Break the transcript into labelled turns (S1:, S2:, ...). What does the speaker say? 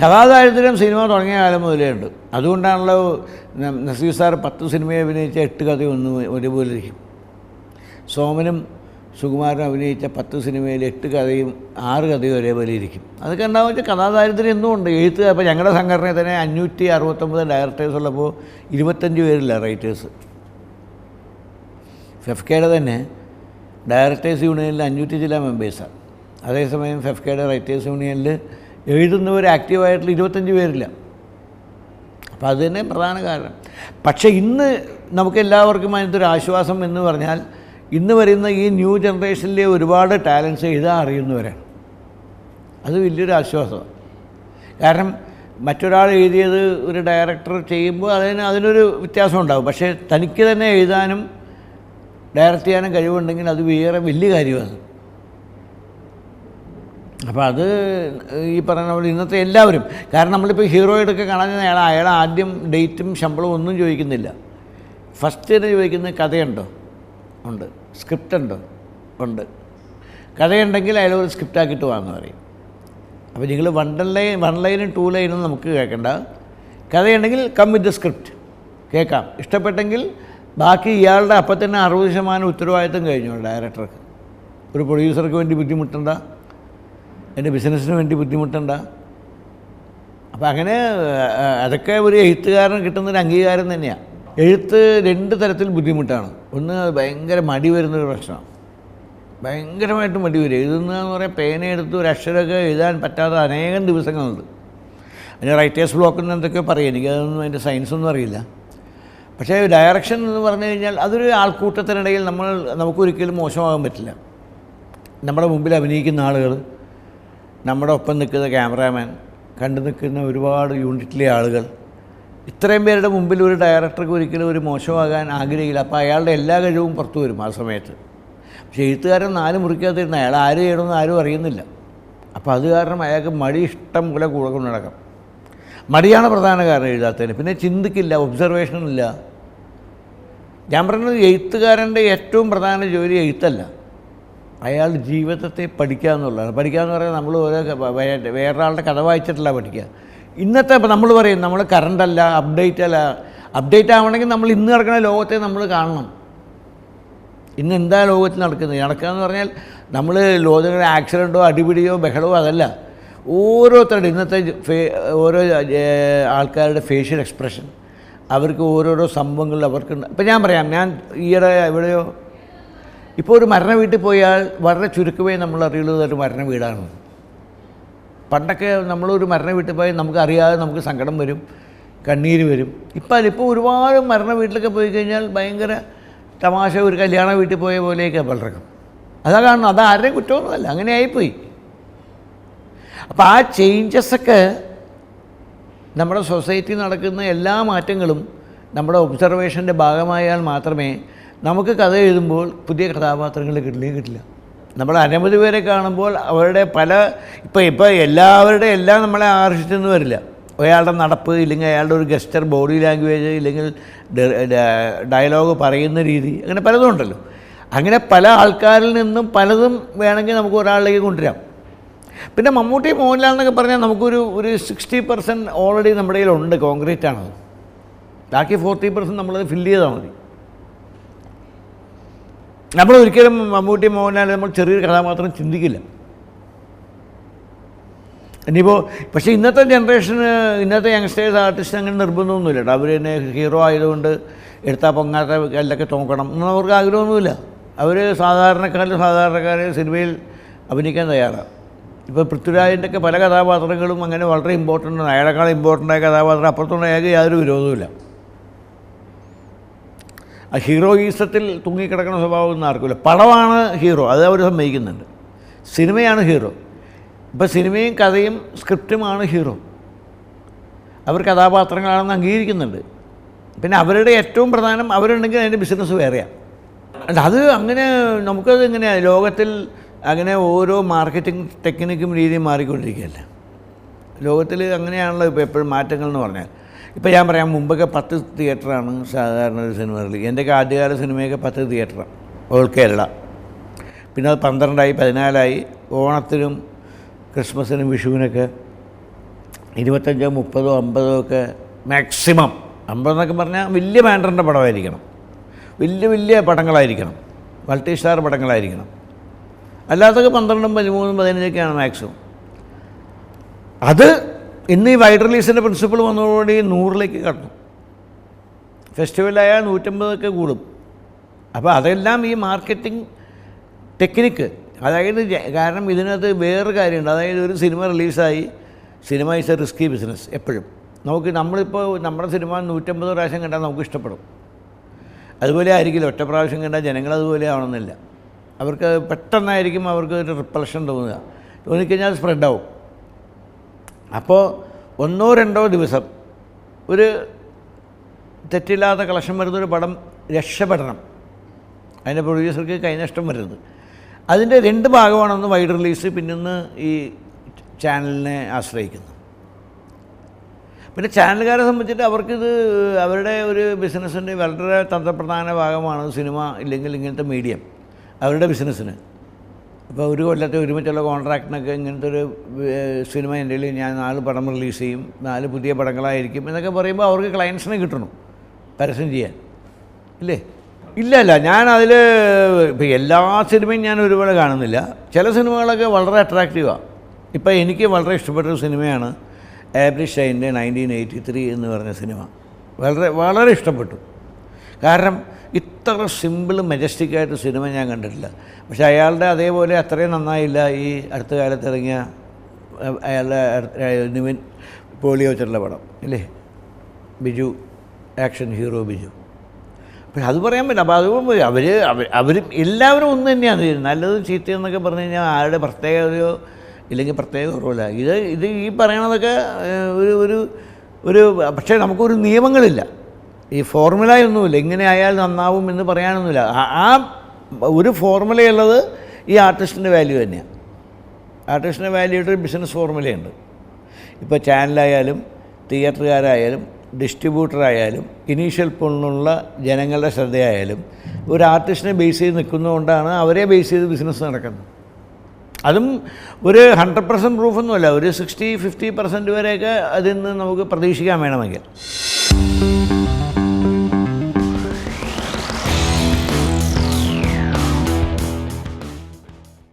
S1: കഥാദാരിദ്ര്യം cinema തുടങ്ങിയ കാലം മുതലേ ഉണ്ട്. അതുകൊണ്ടാണല്ലോ നസീർ സാർ 10 സിനിമയെ അഭിനയിച്ച 8 കഥയൊന്നും ഒരുപോലെ ഇരിക്കും. സോമനും സുകുമാരനും അഭിനയിച്ച 10 സിനിമയിൽ 8 കഥയും 6 കഥയും ഒരേപോലെ ഇരിക്കും. അതൊക്കെ ഉണ്ടാകുന്ന വെച്ചാൽ കഥാദാരിദ്ര്യം എന്നും ഉണ്ട്. എഴുത്ത് ഇപ്പോൾ ഞങ്ങളുടെ സംഘടനയിൽ തന്നെ 569 ഡയറക്ടേഴ്സ് ഉള്ളപ്പോൾ 25 പേരില്ല റൈറ്റേഴ്സ്. ഫെഫ്കയുടെ തന്നെ ഡയറക്ടേഴ്സ് യൂണിയനിൽ 500 ചില മെമ്പേഴ്സാണ്. അതേസമയം ഫെഫ്കയുടെ റൈറ്റേഴ്സ് യൂണിയനിൽ എഴുതുന്നവർ ആക്റ്റീവായിട്ടുള്ള 25 പേരില്ല. അപ്പോൾ അത് തന്നെ പ്രധാന കാരണം. പക്ഷേ ഇന്ന് നമുക്കെല്ലാവർക്കും അതിനകത്തൊരു ആശ്വാസം എന്ന് പറഞ്ഞാൽ ഇന്ന് വരുന്ന ഈ ന്യൂ ജനറേഷനിലെ ഒരുപാട് ടാലൻസ് എഴുതാൻ അറിയുന്നവരാണ്. അത് വലിയൊരു ആശ്വാസമാണ്. കാരണം മറ്റൊരാൾ എഴുതിയത് ഒരു ഡയറക്ടർ ചെയ്യുമ്പോൾ അതിനൊരു വ്യത്യാസം ഉണ്ടാകും. പക്ഷേ തനിക്ക് തന്നെ എഴുതാനും ഡയറക്റ്റ് ചെയ്യാനും കഴിവുണ്ടെങ്കിൽ അത് വേറെ വലിയ കാര്യമാണ്. അപ്പോൾ അത് ഈ പറയുന്ന പോലെ ഇന്നത്തെ എല്ലാവരും, കാരണം നമ്മളിപ്പോൾ ഹീറോയിടൊക്കെ കാണാൻ അയാൾ ആദ്യം ഡേറ്റും ശമ്പളവും ഒന്നും ചോദിക്കുന്നില്ല. ഫസ്റ്റ് തന്നെ ചോദിക്കുന്നത് കഥയുണ്ടോ? ഉണ്ട്. സ്ക്രിപ്റ്റ് ഉണ്ടോ? ഉണ്ട്. കഥയുണ്ടെങ്കിൽ അയാളൊരു സ്ക്രിപ്റ്റാക്കിയിട്ട് വാങ്ങുന്ന പറയും. അപ്പോൾ നിങ്ങൾ 1 ലൈനും 2 ലൈനും നമുക്ക് കേൾക്കണ്ട. കഥയുണ്ടെങ്കിൽ കം വിത്ത് ദ സ്ക്രിപ്റ്റ് കേൾക്കാം. ഇഷ്ടപ്പെട്ടെങ്കിൽ ബാക്കി ഇയാളുടെ അപ്പം തന്നെ 60% ഉത്തരവാദിത്തം കഴിഞ്ഞു ഡയറക്ടർക്ക്. ഒരു പ്രൊഡ്യൂസർക്ക് വേണ്ടി ബുദ്ധിമുട്ടണ്ട, എൻ്റെ ബിസിനസ്സിന് വേണ്ടി ബുദ്ധിമുട്ടണ്ട. അപ്പം അങ്ങനെ അതൊക്കെ ഒരു എഴുത്തുകാരന് കിട്ടുന്നൊരു അംഗീകാരം തന്നെയാണ്. എഴുത്ത് 2 തരത്തിൽ ബുദ്ധിമുട്ടാണ്. ഒന്ന് ഭയങ്കര മടി വരുന്നൊരു പ്രശ്നമാണ്. ഭയങ്കരമായിട്ട് മടി വരും. എഴുതുന്നതെന്ന് പറയാൻ പേനയെടുത്ത് ഒരു അക്ഷരമൊക്കെ എഴുതാൻ പറ്റാത്ത അനേകം ദിവസങ്ങളുണ്ട്. അതിന് റൈറ്റേഴ്സ് ബ്ലോക്ക് എന്ന് എന്തൊക്കെയോ പറയും. എനിക്കതൊന്നും അതിൻ്റെ സയൻസൊന്നും അറിയില്ല. പക്ഷേ ഡയറക്ഷൻ എന്ന് പറഞ്ഞു കഴിഞ്ഞാൽ അതൊരു ആൾക്കൂട്ടത്തിനിടയിൽ നമുക്കൊരിക്കലും മോശമാകാൻ പറ്റില്ല. നമ്മുടെ മുമ്പിൽ അഭിനയിക്കുന്ന ആളുകൾ, നമ്മുടെ ഒപ്പം നിൽക്കുന്ന ക്യാമറാമാൻ, കണ്ടു നിൽക്കുന്ന ഒരുപാട് യൂണിറ്റിലെ ആളുകൾ, ഇത്രയും പേരുടെ മുമ്പിൽ ഒരു ഡയറക്ടർക്ക് ഒരിക്കലും ഒരു മോശമാകാൻ ആഗ്രഹിക്കില്ല. അപ്പോൾ അയാളുടെ എല്ലാ കഴിവും പുറത്തു വരും ആ സമയത്ത്. പക്ഷേ എഴുത്തുകാരൻ 4 മുറിക്കാത്തിരുന്ന അയാൾ ആര് ചെയ്യണമെന്ന് ആരും അറിയുന്നില്ല. അപ്പോൾ അത് കാരണം അയാൾക്ക് മടി ഇഷ്ടം പോലെ കൂടെ കൊണ്ട് നടക്കാം. മടിയാണ് പ്രധാന കാരണം എഴുതാത്തതിന്. പിന്നെ ചിന്തിക്കില്ല, ഒബ്സർവേഷനില്ല. ഞാൻ പറയുന്നത് എഴുത്തുകാരൻ്റെ ഏറ്റവും പ്രധാന ജോലി എഴുത്തല്ല, അയാളുടെ ജീവിതത്തെ പഠിക്കുക എന്നുള്ളതാണ്. പഠിക്കുക എന്ന് പറയുന്നത് നമ്മൾ വേറൊരാളുടെ കഥ വായിച്ചിട്ടല്ല പഠിക്കുക. ഇന്നത്തെ ഇപ്പോൾ നമ്മൾ പറയും നമ്മൾ കറണ്ടല്ല, അപ്ഡേറ്റ് ആവണമെങ്കിൽ നമ്മൾ ഇന്ന് നടക്കുന്ന ലോകത്തെ നമ്മൾ കാണണം. ഇന്ന് എന്താ ലോകത്തിൽ നടക്കുന്നത്? നടക്കുക എന്ന് പറഞ്ഞാൽ നമ്മൾ ലോകത്തിൻ്റെ ആക്സിഡൻറ്റോ അടിപിടിയോ ബഹളമോ അതല്ല. ഓരോരുത്തരുടെ ഇന്നത്തെ ഓരോ ആൾക്കാരുടെ ഫേഷ്യൽ എക്സ്പ്രഷൻ, അവർക്ക് ഓരോരോ സംഭവങ്ങൾ അവർക്കുണ്ട്. ഇപ്പം ഞാൻ പറയാം, ഞാൻ ഈയിടെ എവിടെയോ ഇപ്പോൾ ഒരു മരണ വീട്ടിൽ പോയാൽ വളരെ ചുരുക്കമേ നമ്മൾ അറിയുള്ളത് ഒരു മരണ വീടാണ്. പണ്ടൊക്കെ നമ്മളൊരു മരണ വീട്ടിൽ പോയാൽ നമുക്കറിയാതെ നമുക്ക് സങ്കടം വരും, കണ്ണീര് വരും. ഇപ്പോൾ ഒരുപാട് മരണ വീട്ടിലൊക്കെ പോയി കഴിഞ്ഞാൽ ഭയങ്കര തമാശ, ഒരു കല്യാണ വീട്ടിൽ പോയ പോലെയൊക്കെ പലർക്കും. അതാ കാണണം. അത് ആരുടെയും കുറ്റമൊന്നുമല്ല, അങ്ങനെ ആയിപ്പോയി. അപ്പോൾ ആ ചേഞ്ചസൊക്കെ നമ്മുടെ സൊസൈറ്റി നടക്കുന്ന എല്ലാ മാറ്റങ്ങളും നമ്മുടെ ഒബ്സർവേഷൻ്റെ ഭാഗമായാൽ മാത്രമേ നമുക്ക് കഥ എഴുതുമ്പോൾ പുതിയ കഥാപാത്രങ്ങൾ കിട്ടില്ല. നമ്മൾ അനവധി പേരെ കാണുമ്പോൾ അവരുടെ ഇപ്പോൾ എല്ലാവരുടെ എല്ലാം നമ്മളെ ആകർഷിച്ചെന്ന് വരില്ല. അയാളുടെ നടപ്പ്, ഇല്ലെങ്കിൽ അയാളുടെ ഒരു ഗസ്റ്റർ ബോഡി ലാംഗ്വേജ്, ഇല്ലെങ്കിൽ ഡയലോഗ് പറയുന്ന രീതി, അങ്ങനെ പലതും ഉണ്ടല്ലോ. അങ്ങനെ പല ആൾക്കാരിൽ നിന്നും പലതും വേണമെങ്കിൽ നമുക്ക് ഒരാളിലേക്ക് കൊണ്ടുവരാം. പിന്നെ മമ്മൂട്ടി, മോഹൻലാൽ എന്നൊക്കെ പറഞ്ഞാൽ നമുക്കൊരു 60% ഓൾറെഡി നമ്മുടെ കയ്യിലുണ്ട്, കോൺക്രീറ്റ് ആണത്. ബാക്കി 40% നമ്മളത് ഫില്ല് ചെയ്താൽ മതി. നമ്മൾ ഒരിക്കലും മമ്മൂട്ടി, മോഹൻലാൽ നമ്മൾ ചെറിയൊരു കഥാപാത്രം ചിന്തിക്കില്ല. ഇനിയിപ്പോൾ പക്ഷേ ഇന്നത്തെ ജനറേഷന്, ഇന്നത്തെ യങ്സ്റ്റേഴ്സ് ആർട്ടിസ്റ്റ് അങ്ങനെ നിർബന്ധമൊന്നുമില്ല കേട്ടോ. അവർ തന്നെ ഹീറോ ആയതുകൊണ്ട് എടുത്താൽ പൊങ്ങാത്ത കല്ലൊക്കെ തോക്കണം എന്നൊന്നും അവർക്ക് ആഗ്രഹമൊന്നുമില്ല. അവർ സാധാരണക്കാരെ സിനിമയിൽ അഭിനയിക്കാൻ തയ്യാറാണ്. ഇപ്പോൾ പൃഥ്വിരാജിൻ്റെ ഒക്കെ പല കഥാപാത്രങ്ങളും അങ്ങനെ വളരെ ഇമ്പോർട്ടൻ്റ് ആണ്. അയാളെക്കാൾ ഇമ്പോർട്ടൻ്റായ കഥാപാത്രം അപ്പുറത്തുള്ള അയാൾക്ക് യാതൊരു വിരോധവുമില്ല. ആ ഹീറോയിസത്തിൽ തൂങ്ങിക്കിടക്കുന്ന സ്വഭാവം ഒന്നും ആർക്കില്ല. പടമാണ് ഹീറോ, അത് അവർ സമ്മതിക്കുന്നുണ്ട്. സിനിമയാണ് ഹീറോ. ഇപ്പോൾ സിനിമയും കഥയും സ്ക്രിപ്റ്റുമാണ് ഹീറോ. അവർ കഥാപാത്രങ്ങളാണെന്ന് അംഗീകരിക്കുന്നുണ്ട്. പിന്നെ അവരുടെ ഏറ്റവും പ്രധാനം അവരുണ്ടെങ്കിൽ അതിൻ്റെ ബിസിനസ് വേറെയാണ്. അത് അങ്ങനെ നമുക്കത് എങ്ങനെയാണ് ലോകത്തിൽ അങ്ങനെ ഓരോ മാർക്കറ്റിംഗ് ടെക്നിക്കും രീതിയും മാറിക്കൊണ്ടിരിക്കുകയല്ല. ലോകത്തിൽ അങ്ങനെയാണല്ലോ ഇപ്പോൾ എപ്പോഴും മാറ്റങ്ങൾ എന്ന് പറഞ്ഞാൽ. ഇപ്പോൾ ഞാൻ പറയാം, മുമ്പൊക്കെ 10 തിയേറ്ററാണ് സാധാരണ ഒരു സിനിമ റിലീസ്. എൻ്റെയൊക്കെ ആദ്യകാല സിനിമയൊക്കെ 10 തിയേറ്ററാണ്, ഓൾ കേരള. പിന്നെ അത് 12 ആയി, 14 ആയി. ഓണത്തിനും ക്രിസ്മസിനും വിഷുവിനൊക്കെ 25, 30, 50 ഒക്കെ മാക്സിമം. 50 എന്നൊക്കെ പറഞ്ഞാൽ വലിയ ബാനറിൻ്റെ പടമായിരിക്കണം, വലിയ വലിയ പടങ്ങളായിരിക്കണം, മൾട്ടി സ്റ്റാർ പടങ്ങളായിരിക്കണം. അല്ലാത്തൊക്കെ 12, 13, 15ഒക്കെയാണ് മാക്സിമം. അത് ഇന്ന് ഈ വൈഡ് റിലീസിൻ്റെ പ്രിൻസിപ്പിൾ വന്നതോടുകൂടി 100ലേക്ക് കടന്നു. ഫെസ്റ്റിവലായാൽ 150ഒക്കെ കൂടും. അപ്പോൾ അതെല്ലാം ഈ മാർക്കറ്റിംഗ് ടെക്നിക്ക്. അതായത് കാരണം ഇതിനകത്ത് വേറൊരു കാര്യമുണ്ട്. അതായത് ഒരു സിനിമ റിലീസായി, cinema is a risky business. എപ്പോഴും നമ്മളിപ്പോൾ നമ്മുടെ സിനിമ 150 പ്രാവശ്യം കണ്ടാൽ നമുക്ക് ഇഷ്ടപ്പെടും. അതുപോലെ ആയിരിക്കില്ല ഒറ്റ പ്രാവശ്യം കണ്ടാൽ ജനങ്ങളതുപോലെ ആവണമെന്നില്ല. അവർക്ക് പെട്ടെന്നായിരിക്കും അവർക്ക് ഒരു റിപ്പൾഷൻ തോന്നിക്കഴിഞ്ഞാൽ അത് സ്പ്രെഡാവും. അപ്പോൾ 1, 2 ദിവസം ഒരു തെറ്റില്ലാത്ത കളക്ഷൻ വരുന്നൊരു പടം രക്ഷപ്പെടണം. അതിൻ്റെ പ്രൊഡ്യൂസർക്ക് കൈനഷ്ടം വരുന്നത്. അതിൻ്റെ 2 ഭാഗമാണെന്ന് വൈഡ് റിലീസ്, പിന്നൊന്ന് ഈ ചാനലിനെ ആശ്രയിക്കുന്നു. പിന്നെ ചാനലുകാരെ സംബന്ധിച്ചിട്ട് അവർക്കിത് അവരുടെ ഒരു ബിസിനസ്സിൻ്റെ വളരെ തന്ത്രപ്രധാന ഭാഗമാണ് സിനിമ, ഇല്ലെങ്കിൽ ഇങ്ങനത്തെ മീഡിയം അവരുടെ ബിസിനസ്സിന്. ഇപ്പോൾ ഒരു കൊല്ലത്തെ ഒരുമിച്ചുള്ള കോൺട്രാക്റ്റിനൊക്കെ ഇങ്ങനത്തെ ഒരു സിനിമ എൻ്റെ ഞാൻ 4 പടം റിലീസ് ചെയ്യും, 4 പുതിയ പടങ്ങളായിരിക്കും എന്നൊക്കെ പറയുമ്പോൾ അവർക്ക് ക്ലയൻസിനെ കിട്ടണം പരസ്യം ചെയ്യാൻ, ഇല്ലേ? ഇല്ല, ഞാനതിൽ ഇപ്പോൾ എല്ലാ സിനിമയും ഞാൻ ഒരുപോലെ കാണുന്നില്ല. ചില സിനിമകളൊക്കെ വളരെ അട്രാക്റ്റീവാണ്. ഇപ്പോൾ എനിക്ക് വളരെ ഇഷ്ടപ്പെട്ടൊരു സിനിമയാണ് ആബ്രിഷ് ഷൈൻ്റെ 1983 എന്ന് പറഞ്ഞ സിനിമ. വളരെ ഇഷ്ടപ്പെട്ടു. കാരണം ഇത്ര സിമ്പിൾ മജസ്റ്റിക്കായിട്ട് സിനിമ ഞാൻ കണ്ടിട്ടില്ല. പക്ഷേ അയാളുടെ അതേപോലെ അത്രയും നന്നായില്ല ഈ അടുത്ത കാലത്ത് ഇറങ്ങിയ അയാളുടെ നിവിൻ പോളി വെച്ചിട്ടുള്ള പടം, ഇല്ലേ? Biju, action hero Biju. പക്ഷെ അത് പറയാൻ പറ്റില്ല. അപ്പോൾ അതുകൊണ്ട് അവരും എല്ലാവരും ഒന്ന് തന്നെയാണ്. നല്ലത് ചീത്തയെന്നൊക്കെ പറഞ്ഞു കഴിഞ്ഞാൽ ആരുടെ പ്രത്യേകതയോ ഇല്ലെങ്കിൽ പ്രത്യേക കുറവില്ല. ഇത് ഈ പറയണതൊക്കെ ഒരു പക്ഷേ നമുക്കൊരു നിയമങ്ങളില്ല, ഈ ഫോർമുലയൊന്നുമില്ല. ഇങ്ങനെ ആയാൽ നന്നാവും എന്ന് പറയാനൊന്നുമില്ല. ആ ഒരു ഫോർമുലയുള്ളത് ഈ ആർട്ടിസ്റ്റിൻ്റെ വാല്യൂ തന്നെയാണ്. ആർട്ടിസ്റ്റിൻ്റെ വാല്യൂയുടെ ബിസിനസ് ഫോർമുലയുണ്ട്. ഇപ്പോൾ ചാനലായാലും തിയേറ്ററുകാരായാലും ഡിസ്ട്രിബ്യൂട്ടറായാലും ഇനീഷ്യൽ പൊണ്ണുള്ള ജനങ്ങളുടെ ശ്രദ്ധയായാലും ഒരു ആർട്ടിസ്റ്റിനെ ബേസ് ചെയ്ത് നിൽക്കുന്നതുകൊണ്ടാണ് അവരെ ബേസ് ചെയ്ത് ബിസിനസ് നടക്കുന്നത്. അതും ഒരു 100% പ്രൂഫൊന്നുമല്ല, ഒരു 60-50% വരെയൊക്കെ അതിൽ നിന്ന് നമുക്ക് പ്രതീക്ഷിക്കാൻ വേണമെങ്കിൽ.